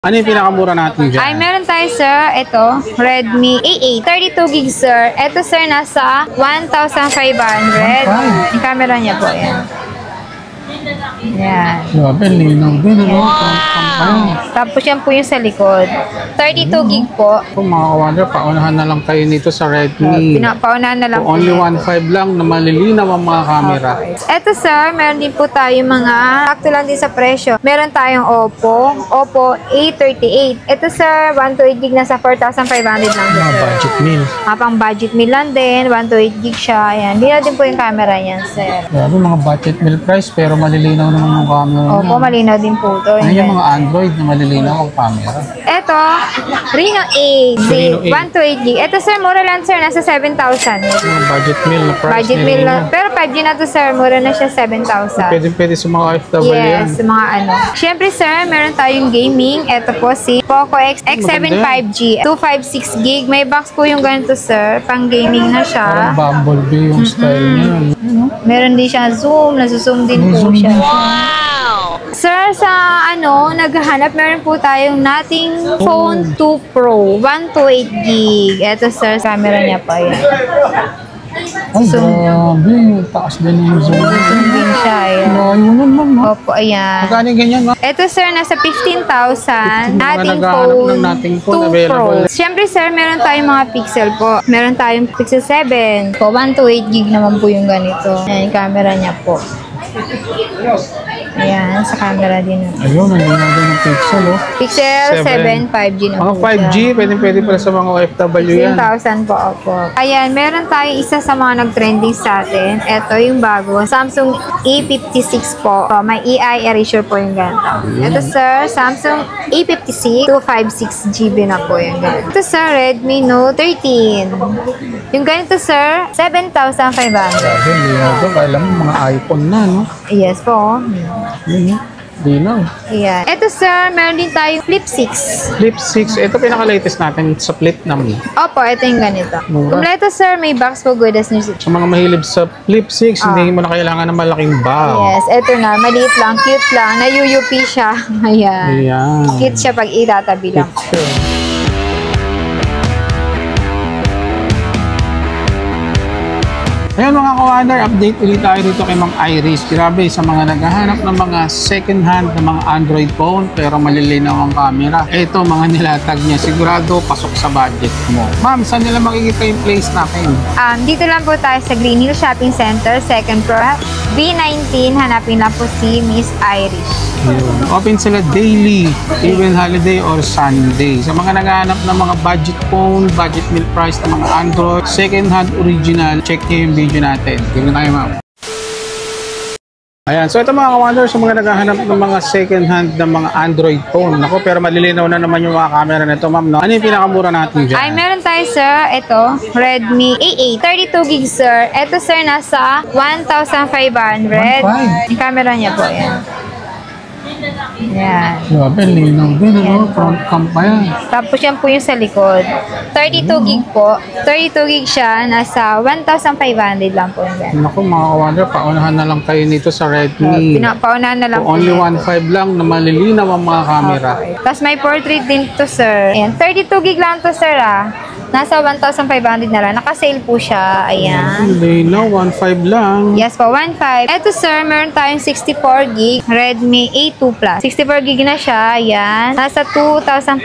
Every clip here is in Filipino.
Ano yung pinakamura natin dyan? Ay, meron tayo, sir. Ito, Redmi A8. 32 GB, sir. Ito, sir, nasa 1,500. Yung camera niya po, yan. Yan. Grabe, linaw din. Tapos yan po yung sa likod. 32 GB po. Kung mga ka-wonder, paunahan na lang kayo nito sa Redmi. Paunahan na lang po. Only 1.5 lang na malilinaw ang mga camera. Ito, sir, meron din po tayo mga sakto lang din sa presyo. Meron tayong Oppo A38. Ito, sir, 128 GB nasa 4,500 lang din, Mga sir. budget meal. Pang budget meal lang din. 128 GB siya. Ayan. Hindi na din po yung camera niyan, sir. Grabe, mga budget meal price pero malilinaw naman yung camera. Opo, malinaw din po ito. Ano yung mga Android na malilinaw ang camera? Ito, Reno 8, 128 GB. Ito, sir, mura lang, sir. Nasa 7,000. Mga budget meal na price. Budget meal lang. Pero 5G na to, sir. Mura na siya 7,000. Pwede sa mga FW yan. Yes, mga ano. Siyempre, sir, meron tayong gaming. Ito po si Poco X7 5G. 256 GB. May box po yung ganito, sir. Pang gaming na siya. Parang Bumblebee yung style niya. Meron din siya zoom. Nasuzoom din po siya. Wow! Sir, sa naghahanap, meron po tayong Nothing Phone 2 Pro. 128 GB. Ito, sir, camera niya pa yan. Ay, grabe. Taas din yung zoom. Zoom din siya, ayan. Ayun naman, no? Opo, ayan. Magkano ganyan, no? Ito, sir, nasa 15,000. Nothing Phone 2 Pro. Siyempre, sir, meron tayong mga pixel po. Meron tayong Pixel 7. Po, 128 GB naman po yung ganito. Ayan, yung camera niya po. Ayan, sa camera din. Ayun, nandun na din yung pixel, oh. Pixel 7, 5G na Mga po 5G, pwede pala sa mga OFW yan. 10,000 po, opo. Ayan, meron tayo isa sa mga nag-trending sa atin. Ito yung bago. Samsung A56 po. May EI erasure po yung ganito. Ito, sir, Samsung A56. 256 GB na po yung ganito. Ito, sir, Redmi Note 13. Yung ganito, sir, 7,500. Hindi na ito. Kailan mo mga iPhone na, no? Yes po. Hindi na. Ayan. Ito, sir, meron din tayong Flip 6. Flip 6. Ito pinaka-latest natin sa Flip naman. Opo, ito yung ganito. Mura. Kompleto, sir, may box po good as new. Sa mga mahilib sa Flip 6, hindi mo na kailangan ng malaking bag. Yes, ito na. Maliit lang, cute lang. Na-UUP siya. Ayan. Ayan. Cute siya pag itatabi lang. Picture. Ayan mga ka-wonder, update ulit tayo dito kay Mang Iris. Grabe, sa mga naghahanap ng mga second hand na mga Android phone pero malilinaw ang camera. Ito mga nilatag niya, sigurado pasok sa budget mo. Ma'am, saan nila makikita yung place natin? Dito lang po tayo sa Green Hill Shopping Center, second floor, B19. Hanapin lang po si Miss Iris. Open sila daily, even holiday or Sunday. Sa mga naghahanap ng mga budget phone, budget meal price ng mga Android, second hand original, check nyo yung video natin. Tingnan tayo, ma'am. Ayan, so ito mga ka-wonder, sa mga naghahanap ng mga second hand na mga Android phone. Naku, pero malilinaw na naman yung mga camera nito, ma'am, no? Ano yung pinakamura natin dyan? Ay, meron tayo, sir. Ito, Redmi A8. 32 GB, sir. Ito, sir, nasa 1,500. Yung camera niya po, yan. Yan. Grabe, linaw din, no? Front cam pa yan. Tapos yan po yung sa likod. 32 GB po. 32 GB siya. Nasa 1,500 lang po yung Naku, mga ka-wonder, paunahan na lang kayo nito sa Redmi. Paunahan na lang po. Only 1.5 lang na malilinaw ang mga camera. Okay. Tapos may portrait din to, sir. Ayan, 32 GB lang to, sir, Nasa 1,500 na lang. Naka-sale po siya. Ayan. Linaw, 1.5 lang. Yes po, 1.5. Ito, sir, meron tayong 64 GB Redmi A2 Plus. 64 GB na siya. Ayan. Nasa 2,500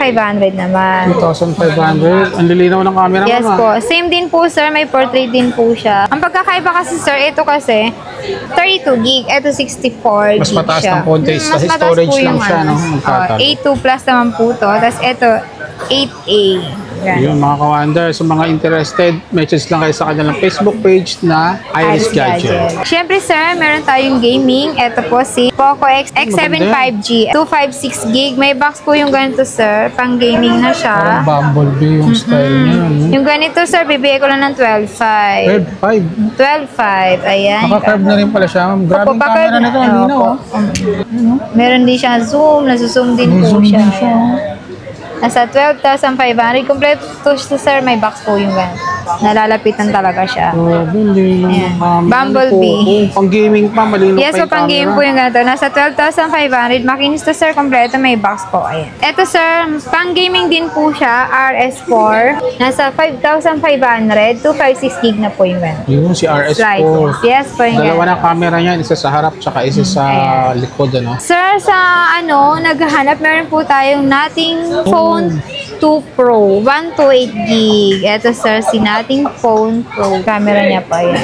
naman. 2,500. Ang lilinaw ng camera mo, Yes po. Same din po, sir. May portrait din po siya. Ang pagkakaiba kasi, sir, ito kasi 32 GB. Ito 64 GB Mas mataas siya. ng konti. Kasi Mas mataas storage po lang yung siya, no? Magkatalo. A2 Plus naman po to. Tapos ito, 8A. Yun, mga ka-wonder, sa mga interested, message lang kayo sa kanilang Facebook page na Iris Gadget. Siyempre, sir, meron tayong gaming. Ito po si Poco X7 5G. 256 GB. May box po yung ganito, sir. Pang gaming na siya. Parang Bumblebee yung style niya. Yung ganito, sir, bibigay ko lang ng 12.5. 12.5. 12.5. Ayan. Naka-curve na rin pala siya. Grabe yung camera nito. Hindi na, oh. Meron din siya zoom. Nasuzoom din po siya. Nasa 12,500. Kompleto to, sir. May box po yung ganito. Nalalapitan talaga siya. Hindi naman. Bumblebee. Pang gaming pa, malinaw Yes, pa so yung pang game camera. po yung ganito. Nasa 12,500. Makinis to sir, kompleto. May box po. Ayan. Ito sir, pang gaming din po siya. RS4. Nasa 5,500. 256 gig na po yung ganito. Yun, si RS4. Slices. Yes po yung Dalawa ganito. na camera niya, isa sa harap, tsaka isa sa likod, ano? Sir, sa naghahanap, meron po tayong Nothing Phone 2 Pro. 128 gig. Ito sir, si Nothing Phone Pro. Camera niya pa yan.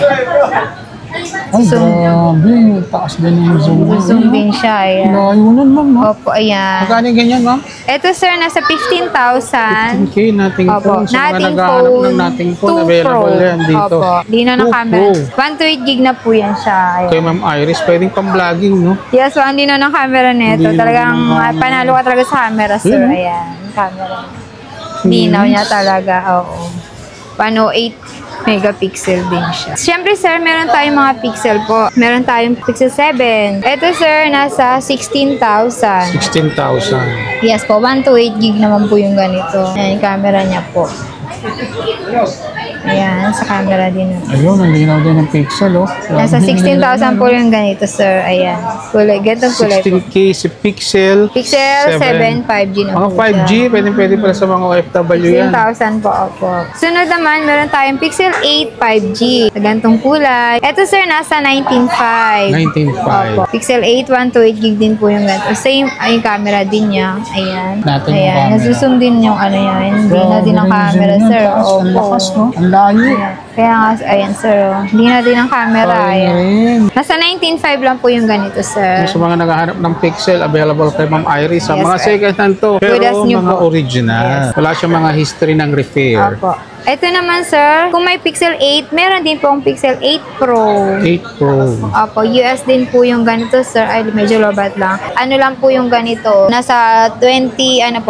Ay, Zoom. grabe. Taas din yung zoom. Zoom din siya. Ayan. Layo nun, ma'am. Ha? Opo, ayan. Magkano yung ganyan, ma'am? Ito sir, nasa 15,000. 15K, nating Opo, phone. Sa mga Nothing naghahanap Phone ng nating 2 phone, available Pro. yan dito. Opo, dino ng 2 camera. Pro. 128 gig na po yan siya. Ayan. Kay Ma'am Iris, pwedeng pang-vlogging, no? Yes, ang dino ng camera nito. Dino Talagang ng camera. panalo ka talaga sa camera, sir. Yun. Ayan, camera. Dinaw niya talaga, oo. 108 megapixel din siya. Siyempre, sir, meron tayong mga pixel po. Meron tayong Pixel 7. Ito, sir, nasa 16,000. 16,000. Yes po, 128 gig naman po yung ganito. Ayan, yung camera niya po. Ayan, sa camera din. Ayun, ang linaw din ng pixel, oh. Nasa 16,000 po yung ganito, sir. Ayan. Kulay, ganitong kulay po. 16K si Pixel. Pixel 7 5G na Mga po 5G, pwede pala sa mga OFW yan. 16,000 po, opo. Sunod naman, meron tayong Pixel 8 5G. Sa ganitong kulay. Ito, sir, nasa 19,500. 19,500. Opo. Pixel 8, 128 gig din po yung ganito. Same, ay, yung camera din niya. Ayan. Natin yung Ayan. camera. Nasuzoom din yung ano yan. Hindi na din ang camera, sir. Ang lakas, Opo. no? Ang layo. Ayan. Kaya nga, ayan, sir. Oh. Hindi na din ang camera. Kaya Ayan. rin. Nasa 19,500 lang po yung ganito, sir. Sa mga naghahanap ng pixel, available kay Ma'am Iris. Sa Yes, mga sir. second hand to, pero Good as new mga po. original. Wala siyang mga history ng repair. Opo. Ito naman, sir, kung may Pixel 8, meron din pong Pixel 8 Pro. 8 Pro. Opo, US din po yung ganito, sir. Ay, medyo lobat lang. Ano lang po yung ganito? Nasa 8,000.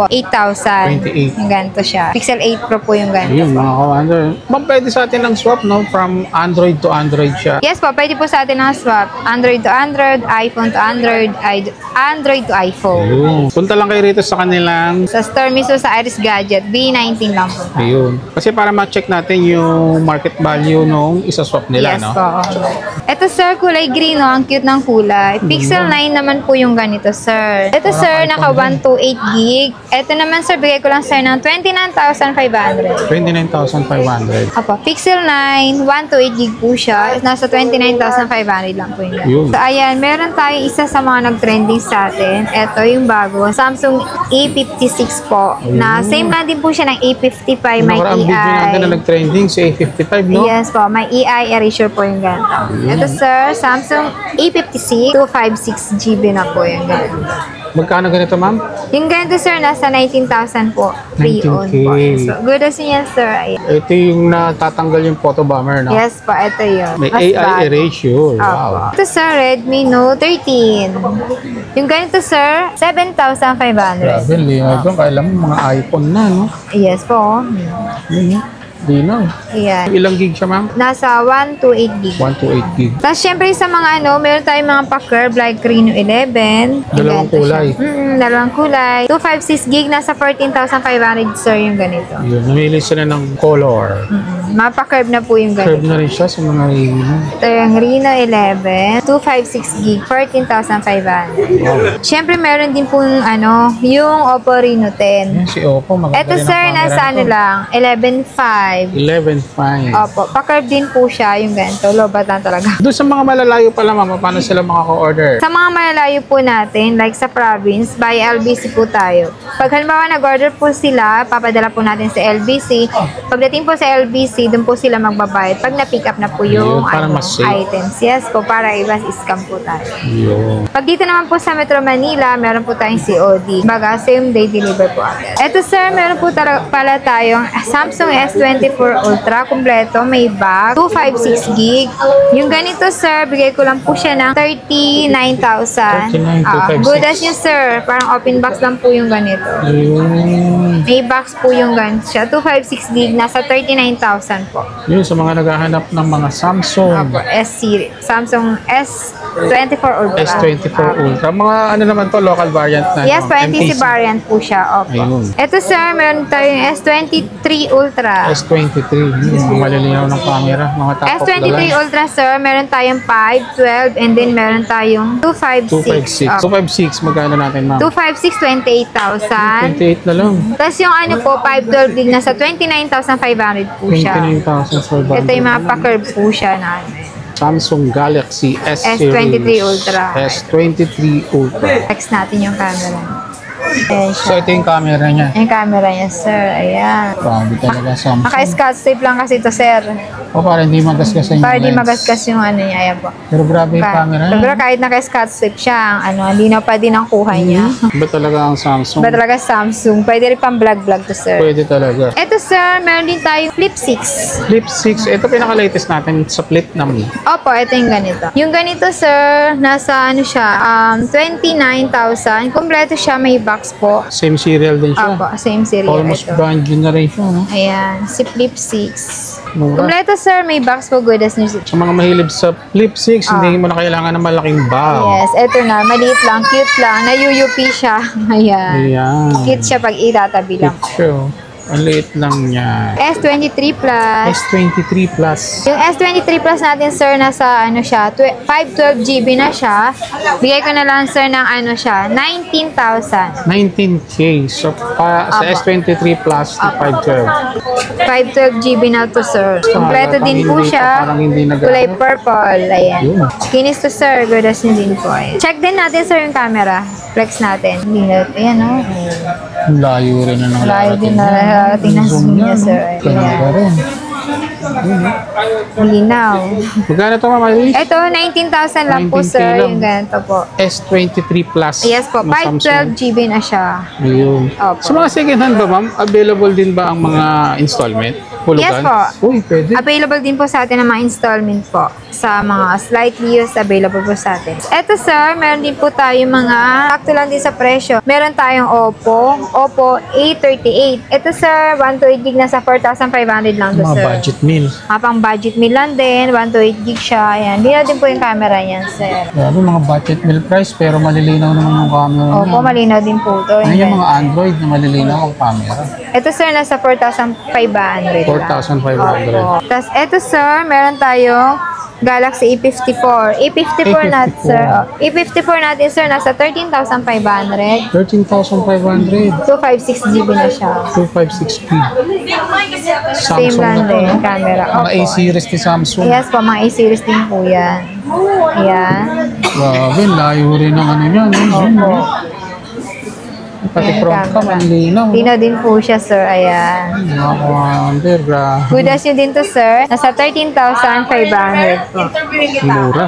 28. Yung ganito siya. Pixel 8 Pro po yung ganito. Ayun, mga kawander. Ma'am, pwede sa atin ng swap, no? From Android to Android siya. Yes po, pwede po sa atin ang swap. Android to Android, iPhone to Android, Android to iPhone. Ayun. Punta lang kayo rito sa kanilang. Sa store mismo sa Iris Gadget, B19 lang po. Ayun. Kasi para ma-check natin yung market value nung isa-swap nila, Yes no? po. Ito, sir, kulay green, no? Ang cute ng kulay. Pixel 9 naman po yung ganito, sir. Ito, sir, naka 128 gig. Ito naman, sir, bigay ko lang sir ng 29,500. 29,500. Opo, Pixel 9, 128 gig po siya. Nasa 29,500 lang po yung Yun. So, ayan, meron tayo isa sa mga nag-trending sa atin. Ito yung bago, Samsung A56 po. Na same lang din po siya ng A55, may Nakaraang video natin na EI. nag-trending si A55, no? Yes po, may EI erasure po yung ganito. Ito, sir, Samsung A56, 256 GB na po yung ganito. Magkano ganito, ma'am? Yung ganito, sir, nasa 19,000 po. Pre-owned 19K. po. So, good as yan, sir. Ayan. Ito yung natatanggal yung photo bomber, no? Yes po, ito yun. May Mas AI bago. erasure. Wow. Opo. Ito, sir, Redmi Note 13. Yung ganito, sir, 7,500. Grabe, linaw doon. Kailan mo mga iPhone na, no? Yes po. Linaw. Ayan. Ilang gig siya, ma'am? Nasa 128 gig. 128 gig. Tapos, syempre, sa mga meron tayong mga pa-curve like Reno 11. Dalawang Ganito kulay. siya. Dalawang kulay. 256 gig, nasa 14,500, sir, yung ganito. Yun, namili sila ng color. Mapa-curve na po yung Curve ganito. na rin siya sa mga Reno. Ito yung Reno 11, 256 gig, 14,500. Wow. Syempre, meron din po yung Oppo Reno 10. Yan, si Oppo. Maganda Ito, rin ang sir, camera nasa nito. lang, 11,500. 11.5. Opo, pa-curve din po siya, yung ganito. Lobat lang talaga. Doon sa mga malalayo pala, ma'am, paano sila makaka-order? Sa mga malalayo po natin, like sa province, by LBC po tayo. Pag halimbawa nag-order po sila, papadala po natin sa LBC. Pagdating po sa LBC, doon po sila magbabayad. Pag na-pick up na po yung Ayun, para mas safe. items. Yes po, para ibas scam po tayo. Yun. Pag dito naman po sa Metro Manila, meron po tayong COD. Baga, same day deliver po agad. Ito, sir, meron po pala tayong Samsung S24 Ultra. Kompleto, may bag. 256 gig. Yung ganito, sir, bigay ko lang po siya ng 39,000. 39,256. Good as nyo, sir. Parang open box lang po yung ganito. Yun. May box po yung ganito siya. 256 gig. Nasa 39,000 po. Yun, sa mga naghahanap ng mga Samsung Opo, S-series. Samsung S24 Ultra. S24 Ultra. Mga ano naman to, local variant na. Yes, no? 20 MTC. variant po siya. Opo. Ayun. Ito, sir, meron tayong S23 Ultra. S23. Mga malilinaw ng camera. Mga top of the S23 line. Ultra, sir, meron tayong 5, 12, and then meron tayong 256. 256. 256. Magkano natin, ma'am? 256, 28,000. 28 na lang. Tapos yung ano po, 512 gig, nasa 29,500 po siya. 29,500. Ito yung mga pa-curve po siya namin. Samsung Galaxy S Series. S23 Ultra. S23 Ultra. Text natin yung camera. Ayan siya. So, ito yung camera niya. Yung camera niya, sir. Ayan. Grabe talaga, Samsung. Naka-scotch tape lang kasi ito, sir. O, para hindi magasgas yung Para di lens. magasgas yung ano niya. Ayan po. Pero grabe yung camera niya. Pero kahit naka-scotch tape siya, ang linaw pa din ang kuha niya. Iba talaga ang Samsung. Ba talaga Samsung? Pwede rin pang vlog-vlog to, sir. Pwede talaga. Ito, sir, meron din tayong Flip 6. Flip 6. Ito pinaka-latest natin sa Flip naman. Opo, ito yung ganito. Yung ganito, sir, nasa ano siya, 29,000. Kompleto siya, may box po. Same serial din siya. Opo, same serial Almost ito. brand new na rin siya, no? Ayan, si Flip 6. Mura. Kompleto, sir, may box po, good as new. Sa mga mahilig sa Flip 6, hindi mo na kailangan ng malaking bag. Yes, ito na, maliit lang, cute lang, na-UUP siya. Ayan. Ayan. Cute siya pag itatabi lang. Cute siya, oh. Ang liit lang niya. S23 Plus. S23 Plus. Yung S23 Plus natin, sir, nasa ano siya, 512 GB na siya. Bigay ko na lang, sir, ng ano siya, 19,000. 19K. So, sa Apo. S23 Plus, 512. 512 GB na to, sir. Kompleto din po siya. Parang hindi nag- Kulay purple. Ayan. Yun. Kinis to, sir. Good as new din po. Ayan. Check din natin, sir, yung camera. Flex natin. Hindi na, ayan, o. Ang layo rin na ng Layo din na narating ng zoom niya, sir. Ganda Ayan. rin. Linaw. Magkano ito, Mama Alice? Ito, 19,000 lang po, 19K sir. lang. Yung ganito po. S23 Plus. Yes po, na Samsung. 512 GB na siya. Ayun. Opo. Sa mga second hand ba, ma'am? Available din ba ang mga installment? Hulugan? Yes po. Uy, pwede. Available din po sa atin ang mga installment po. Sa mga slightly used, available po sa atin. Ito, sir, meron din po tayo mga sakto lang din sa presyo. Meron tayong Oppo A38. Ito, sir, 128 gig na sa 4,500 lang to, Mga sir. budget meal. Pang budget meal lang din, 128 gig siya. Ayan, di na din po yung camera niyan, sir. Grabe, mga budget meal price, pero malilinaw naman yung camera niya. Opo, malinaw din po ito. Ano yung mga Android na malilinaw ang camera? Ito, sir, nasa 4,500 lang. 4,500. Opo. Tapos, ito, sir, meron tayong Galaxy A54. A54 natin, sir. A54 natin, sir, nasa 13,500. 13,500. 256 GB na siya. 256p. Same Samsung lang na to. din yung camera. Mga Opo. A-series ni Samsung. Yes po, mga A-series din po yan. Ayan. Grabe, layo rin ang ano niya. No? Zoom, Opo. no? Pati Ayan, front ka, camera. malinaw. Tino din po siya, sir. Ayan. Nakaka-wonder, grabe. Good as yun din to, sir. Nasa 13,500 po. Mura.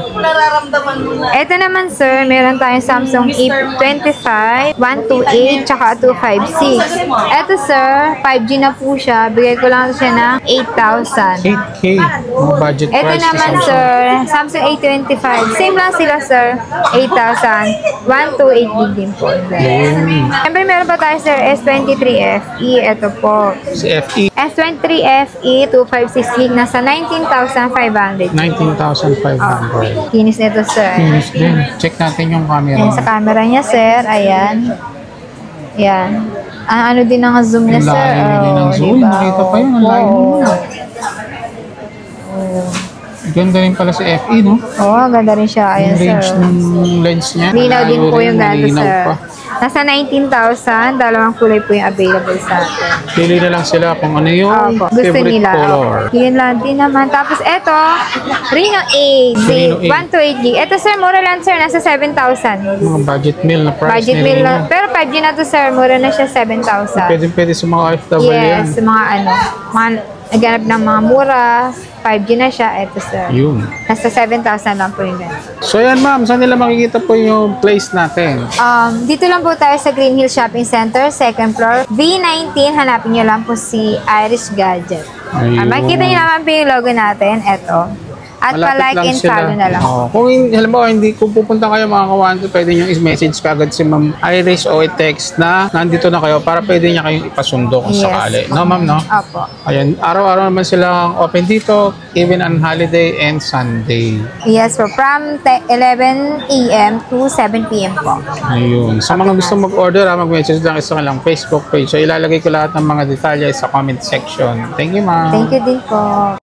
Ito naman, sir, meron tayong Samsung A25, 128, tsaka 256. Ito, sir, 5G na po siya. Bigay ko lang siya ng 8,000. 8K. Mga budget Ito price ni naman, Samsung. sir, Samsung A25. Same lang sila, sir. 8,000. 128 gig din po. Ayun. Siyempre, meron pa tayo, sir, S23 FE. Ito po. Si FE, S23 FE, 256 gig. Nasa 19,500. 19,500. Kinis nito, sir. Finish din. Check natin yung camera. Ayan, sa camera niya, sir. Ayan. Ayan. Ano din ang zoom niya, Ang sir. layo din ng zoom. diba? Nakita pa yun. Ang layo Oo. niya. Ganda rin pala si FE, no? Oo, ganda rin siya. Ayan, Yung range sir. ng lens niya. Linaw din malayo po rin, yung ganito, malinaw sir. pa. Nasa 19,000. Dalawang kulay po yung available sa atin. Pili na lang sila kung ano yung Opo, gusto favorite nila. color. Yun lang din naman. Tapos eto, Reno 8. Reno 8. 128 gig. Ito, sir, mura lang, sir. Nasa 7,000. Mga budget meal na price Budget ni meal Reno. lang. Pero 5G na to, sir. Mura na siya, 7,000. Pwede sa mga OFW yan. Yes, mga mga naghanap ng mga mura. 5G na siya. Ito, sir. Yun. Nasa 7,000 lang po yung ganito. So yan ma'am, saan nila makikita po yung place natin? Dito lang po tayo sa Green Hill Shopping Center, second floor. V19, hanapin nyo lang po si Irish Gadget. Ayun. Makikita nyo naman po yung logo natin. Ito. At Malapit palike lang and sila. follow na lang. Oo. Halimbawa, kung pupunta kayo mga kawander, pwede nyo i-message kagad si Ma'am Iris o i-text na nandito na kayo para pwede niya kayong ipasundo kung Yes. sakali. No, ma'am, no? Opo. Ayan, araw-araw naman silang open dito, even on holiday and Sunday. Yes po. From 11 a.m. to 7 p.m. po. Ayun. Sa mga gusto mag-order, mag-message lang sa kanilang Facebook page. So, ilalagay ko lahat ng mga detalye sa comment section. Thank you, ma'am. Thank you din po.